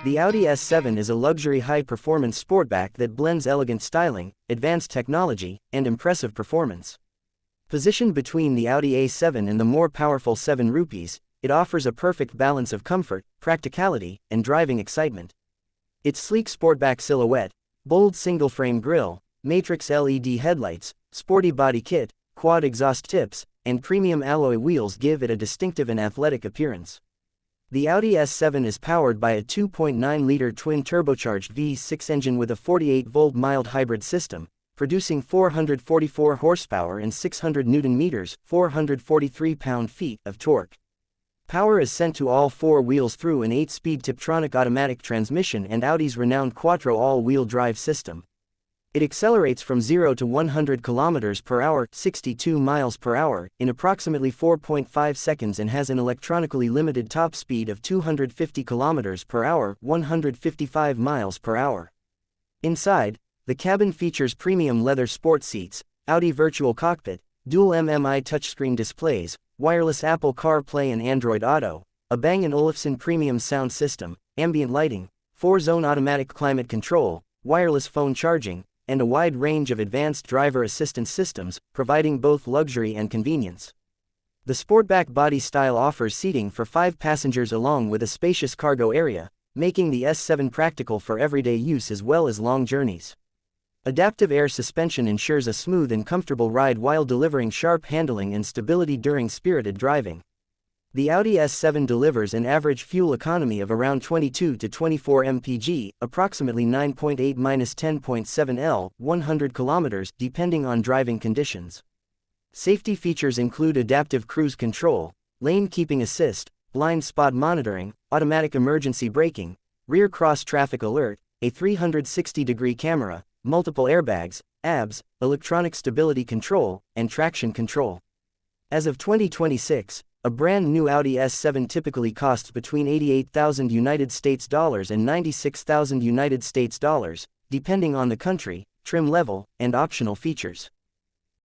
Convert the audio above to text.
The Audi S7 is a luxury high-performance sportback that blends elegant styling, advanced technology, and impressive performance. Positioned between the Audi A7 and the more powerful 7 Rupees, it offers a perfect balance of comfort, practicality, and driving excitement. Its sleek sportback silhouette, bold single-frame grille, matrix LED headlights, sporty body kit, quad exhaust tips, and premium alloy wheels give it a distinctive and athletic appearance. The Audi S7 is powered by a 2.9-liter twin-turbocharged V6 engine with a 48-volt mild hybrid system, producing 444 horsepower and 600 Nm, 443 pound-feet of torque. Power is sent to all 4 wheels through an 8-speed Tiptronic automatic transmission and Audi's renowned quattro all-wheel drive system. It accelerates from 0 to 100 km per hour, 62 miles per hour, in approximately 4.5 seconds and has an electronically limited top speed of 250 km per hour, 155 miles per hour. Inside, the cabin features premium leather sport seats, Audi virtual cockpit, dual MMI touchscreen displays, wireless Apple CarPlay and Android Auto, a Bang & Olufsen premium sound system, ambient lighting, 4-zone automatic climate control, wireless phone charging, and a wide range of advanced driver assistance systems, providing both luxury and convenience. The Sportback body style offers seating for 5 passengers along with a spacious cargo area, making the S7 practical for everyday use as well as long journeys. Adaptive air suspension ensures a smooth and comfortable ride while delivering sharp handling and stability during spirited driving. The Audi S7 delivers an average fuel economy of around 22 to 24 mpg, approximately 9.8–10.7 L, 100 km, depending on driving conditions. Safety features include adaptive cruise control, lane keeping assist, blind spot monitoring, automatic emergency braking, rear cross traffic alert, a 360-degree camera, multiple airbags, ABS, electronic stability control, and traction control. As of 2026, a brand new Audi S7 typically costs between $88,000 US and $96,000 US, depending on the country, trim level, and optional features.